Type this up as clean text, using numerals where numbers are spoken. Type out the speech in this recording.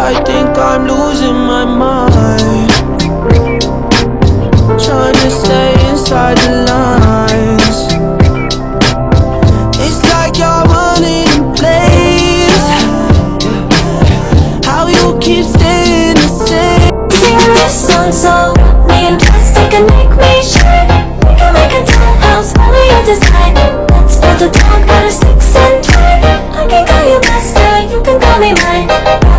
I think I'm losing my mind, trying to stay inside the lines. It's like you're running in place. How you keep staying the same? Sing this song so me and plastic can make me shine. We can make a townhouse, follow your design. Let's build a dog out of sticks and twine. I can call you master, you can call me mine.